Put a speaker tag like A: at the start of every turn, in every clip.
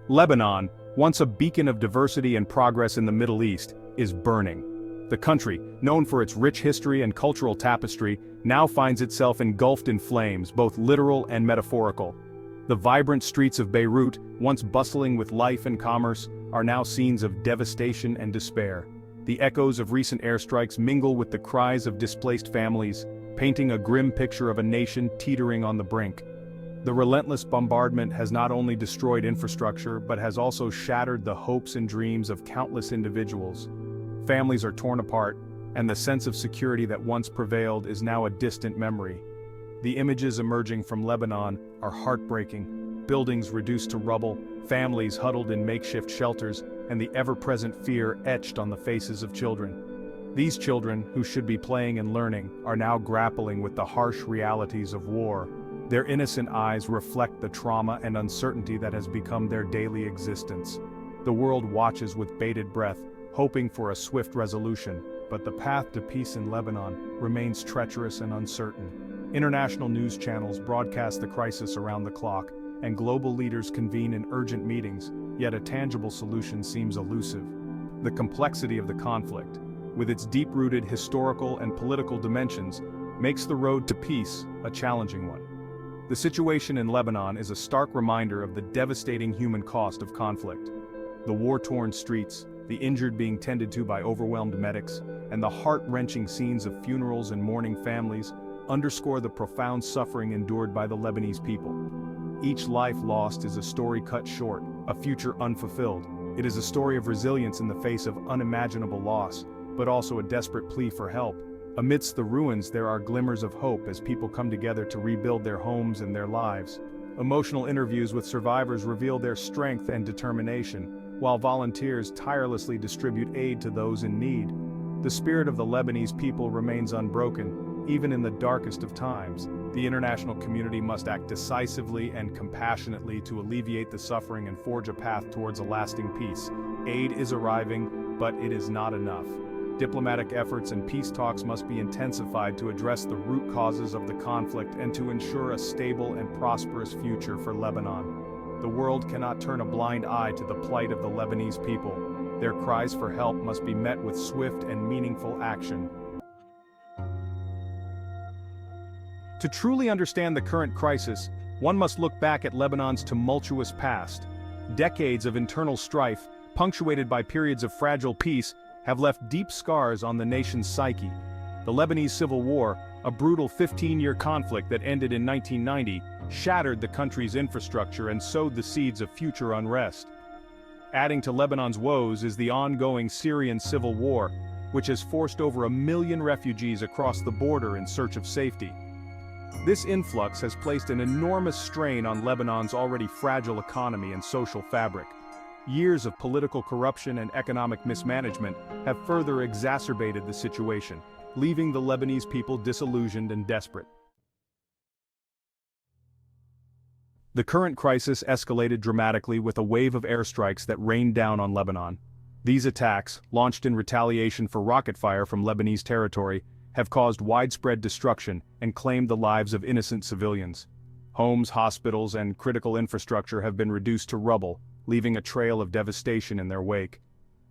A: Lebanon, once a beacon of diversity and progress in the Middle East, is burning. The country, known for its rich history and cultural tapestry, now finds itself engulfed in flames, both literal and metaphorical. The vibrant streets of Beirut, once bustling with life and commerce, are now scenes of devastation and despair. The echoes of recent airstrikes mingle with the cries of displaced families, painting a grim picture of a nation teetering on the brink. The relentless bombardment has not only destroyed infrastructure but has also shattered the hopes and dreams of countless individuals. Families are torn apart, and the sense of security that once prevailed is now a distant memory. The images emerging from Lebanon are heartbreaking: buildings reduced to rubble, families huddled in makeshift shelters, and the ever-present fear etched on the faces of children. These children, who should be playing and learning, are now grappling with the harsh realities of war. Their innocent eyes reflect the trauma and uncertainty that has become their daily existence. The world watches with bated breath, hoping for a swift resolution, but the path to peace in Lebanon remains treacherous and uncertain. International news channels broadcast the crisis around the clock, and global leaders convene in urgent meetings, yet a tangible solution seems elusive. The complexity of the conflict, with its deep-rooted historical and political dimensions, makes the road to peace a challenging one. The situation in Lebanon is a stark reminder of the devastating human cost of conflict. The war-torn streets, the injured being tended to by overwhelmed medics, and the heart-wrenching scenes of funerals and mourning families underscore the profound suffering endured by the Lebanese people. Each life lost is a story cut short, a future unfulfilled. It is a story of resilience in the face of unimaginable loss, but also a desperate plea for help. Amidst the ruins, there are glimmers of hope as people come together to rebuild their homes and their lives. Emotional interviews with survivors reveal their strength and determination, while volunteers tirelessly distribute aid to those in need. The spirit of the Lebanese people remains unbroken, even in the darkest of times. The international community must act decisively and compassionately to alleviate the suffering and forge a path towards a lasting peace. Aid is arriving, but it is not enough. Diplomatic efforts and peace talks must be intensified to address the root causes of the conflict and to ensure a stable and prosperous future for Lebanon. The world cannot turn a blind eye to the plight of the Lebanese people. Their cries for help must be met with swift and meaningful action. To truly understand the current crisis, one must look back at Lebanon's tumultuous past. Decades of internal strife, punctuated by periods of fragile peace, have left deep scars on the nation's psyche. The Lebanese Civil War, a brutal 15-year conflict that ended in 1990, shattered the country's infrastructure and sowed the seeds of future unrest. Adding to Lebanon's woes is the ongoing Syrian civil war, which has forced over 1 million refugees across the border in search of safety. This influx has placed an enormous strain on Lebanon's already fragile economy and social fabric. Years of political corruption and economic mismanagement have further exacerbated the situation, leaving the Lebanese people disillusioned and desperate. The current crisis escalated dramatically with a wave of airstrikes that rained down on Lebanon. These attacks, launched in retaliation for rocket fire from Lebanese territory, have caused widespread destruction and claimed the lives of innocent civilians. Homes, hospitals, and critical infrastructure have been reduced to rubble, leaving a trail of devastation in their wake.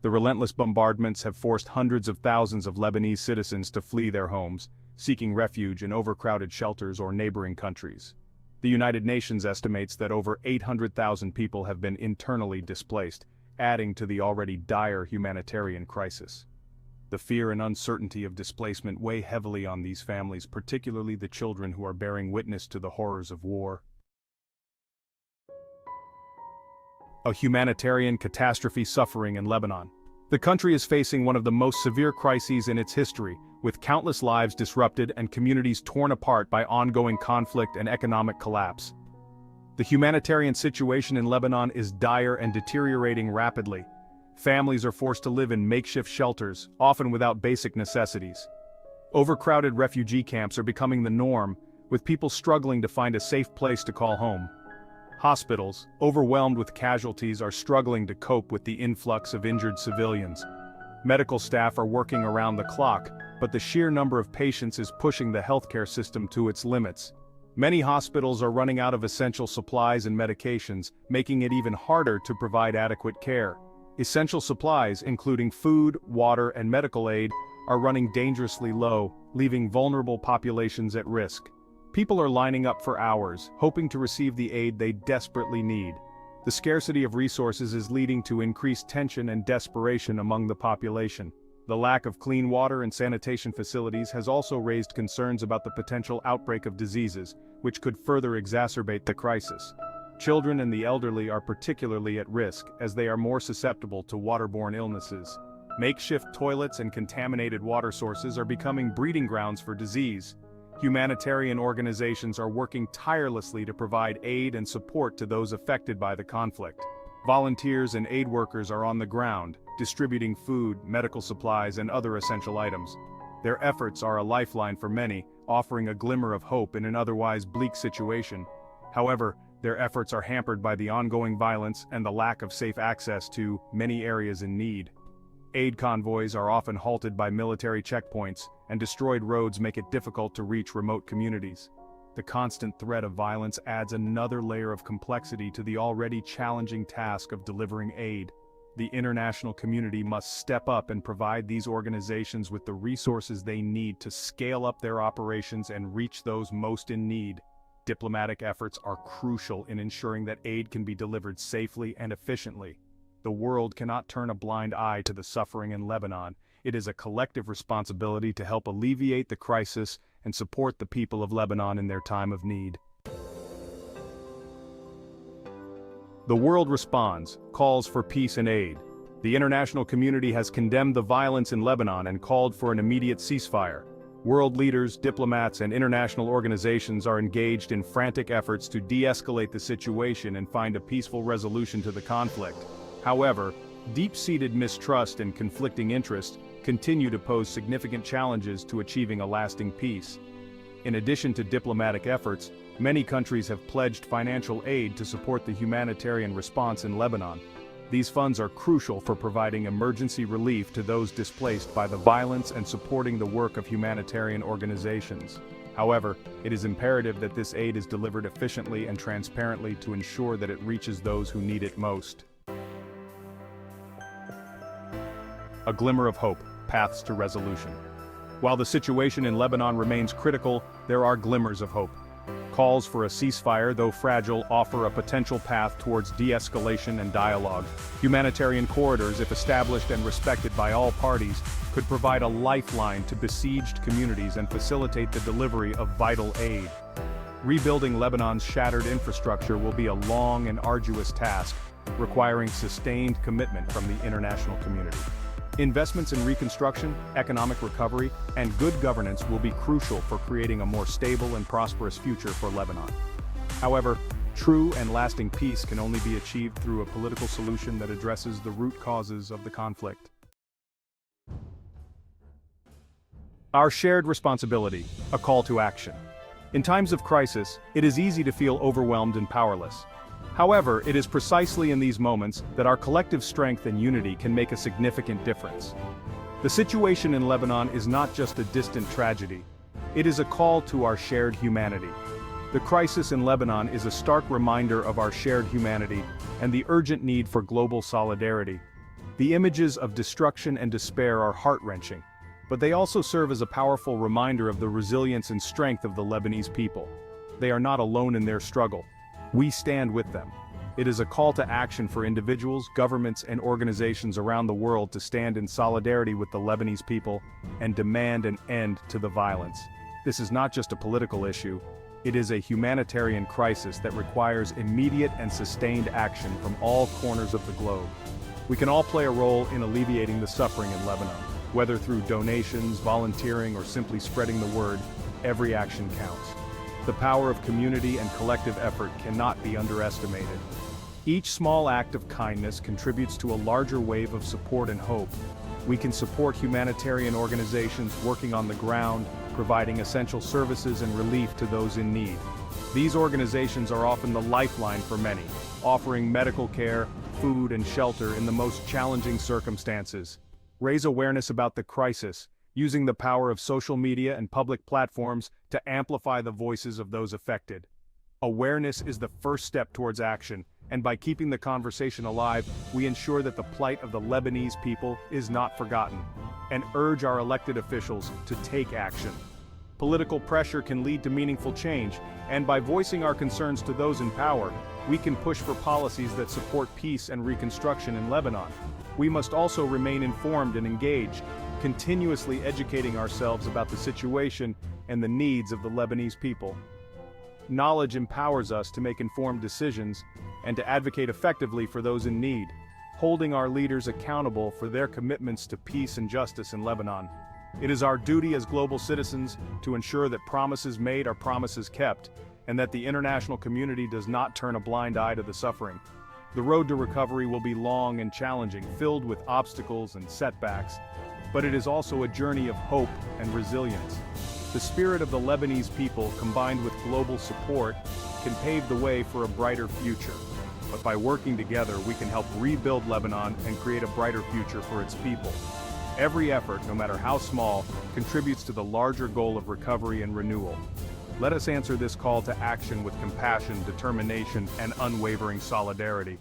A: The relentless bombardments have forced hundreds of thousands of Lebanese citizens to flee their homes, seeking refuge in overcrowded shelters or neighboring countries. The United Nations estimates that over 800,000 people have been internally displaced, adding to the already dire humanitarian crisis. The fear and uncertainty of displacement weigh heavily on these families, particularly the children who are bearing witness to the horrors of war. A humanitarian catastrophe suffering in Lebanon. The country is facing one of the most severe crises in its history, with countless lives disrupted and communities torn apart by ongoing conflict and economic collapse. The humanitarian situation in Lebanon is dire and deteriorating rapidly. Families are forced to live in makeshift shelters, often without basic necessities. Overcrowded refugee camps are becoming the norm, with people struggling to find a safe place to call home. Hospitals, overwhelmed with casualties, are struggling to cope with the influx of injured civilians. Medical staff are working around the clock, but the sheer number of patients is pushing the healthcare system to its limits. Many hospitals are running out of essential supplies and medications, making it even harder to provide adequate care. Essential supplies, including food, water, and medical aid, are running dangerously low, leaving vulnerable populations at risk. People are lining up for hours, hoping to receive the aid they desperately need. The scarcity of resources is leading to increased tension and desperation among the population. The lack of clean water and sanitation facilities has also raised concerns about the potential outbreak of diseases, which could further exacerbate the crisis. Children and the elderly are particularly at risk, as they are more susceptible to waterborne illnesses. Makeshift toilets and contaminated water sources are becoming breeding grounds for disease. Humanitarian organizations are working tirelessly to provide aid and support to those affected by the conflict. Volunteers and aid workers are on the ground, distributing food, medical supplies, and other essential items. Their efforts are a lifeline for many, offering a glimmer of hope in an otherwise bleak situation. However, their efforts are hampered by the ongoing violence and the lack of safe access to many areas in need. Aid convoys are often halted by military checkpoints, and destroyed roads make it difficult to reach remote communities. The constant threat of violence adds another layer of complexity to the already challenging task of delivering aid. The international community must step up and provide these organizations with the resources they need to scale up their operations and reach those most in need. Diplomatic efforts are crucial in ensuring that aid can be delivered safely and efficiently. The world cannot turn a blind eye to the suffering in Lebanon. It is a collective responsibility to help alleviate the crisis and support the people of Lebanon in their time of need. The world responds, calls for peace and aid. The international community has condemned the violence in Lebanon and called for an immediate ceasefire. World leaders, diplomats, and international organizations are engaged in frantic efforts to de-escalate the situation and find a peaceful resolution to the conflict. However, deep-seated mistrust and conflicting interests continue to pose significant challenges to achieving a lasting peace. In addition to diplomatic efforts, many countries have pledged financial aid to support the humanitarian response in Lebanon. These funds are crucial for providing emergency relief to those displaced by the violence and supporting the work of humanitarian organizations. However, it is imperative that this aid is delivered efficiently and transparently to ensure that it reaches those who need it most. A glimmer of hope, paths to resolution. While the situation in Lebanon remains critical, there are glimmers of hope. Calls for a ceasefire, though fragile, offer a potential path towards de-escalation and dialogue. Humanitarian corridors, if established and respected by all parties, could provide a lifeline to besieged communities and facilitate the delivery of vital aid. Rebuilding Lebanon's shattered infrastructure will be a long and arduous task, requiring sustained commitment from the international community. Investments in reconstruction, economic recovery, and good governance will be crucial for creating a more stable and prosperous future for Lebanon. However, true and lasting peace can only be achieved through a political solution that addresses the root causes of the conflict. Our shared responsibility, a call to action. In times of crisis, it is easy to feel overwhelmed and powerless. However, it is precisely in these moments that our collective strength and unity can make a significant difference. The situation in Lebanon is not just a distant tragedy. It is a call to our shared humanity. The crisis in Lebanon is a stark reminder of our shared humanity and the urgent need for global solidarity. The images of destruction and despair are heart-wrenching, but they also serve as a powerful reminder of the resilience and strength of the Lebanese people. They are not alone in their struggle. We stand with them. It is a call to action for individuals, governments, and organizations around the world to stand in solidarity with the Lebanese people and demand an end to the violence. This is not just a political issue. It is a humanitarian crisis that requires immediate and sustained action from all corners of the globe. We can all play a role in alleviating the suffering in Lebanon. Whether through donations, volunteering, or simply spreading the word, every action counts. The power of community and collective effort cannot be underestimated. Each small act of kindness contributes to a larger wave of support and hope. We can support humanitarian organizations working on the ground, providing essential services and relief to those in need. These organizations are often the lifeline for many, offering medical care, food, and shelter in the most challenging circumstances. Raise awareness about the crisis, using the power of social media and public platforms to amplify the voices of those affected. Awareness is the first step towards action, and by keeping the conversation alive, we ensure that the plight of the Lebanese people is not forgotten, and urge our elected officials to take action. Political pressure can lead to meaningful change, and by voicing our concerns to those in power, we can push for policies that support peace and reconstruction in Lebanon. We must also remain informed and engaged, continuously educating ourselves about the situation and the needs of the Lebanese people. Knowledge empowers us to make informed decisions and to advocate effectively for those in need, holding our leaders accountable for their commitments to peace and justice in Lebanon. It is our duty as global citizens to ensure that promises made are promises kept, and that the international community does not turn a blind eye to the suffering. The road to recovery will be long and challenging, filled with obstacles and setbacks, but it is also a journey of hope and resilience. The spirit of the Lebanese people, combined with global support, can pave the way for a brighter future. But by working together, we can help rebuild Lebanon and create a brighter future for its people. Every effort, no matter how small, contributes to the larger goal of recovery and renewal. Let us answer this call to action with compassion, determination, and unwavering solidarity.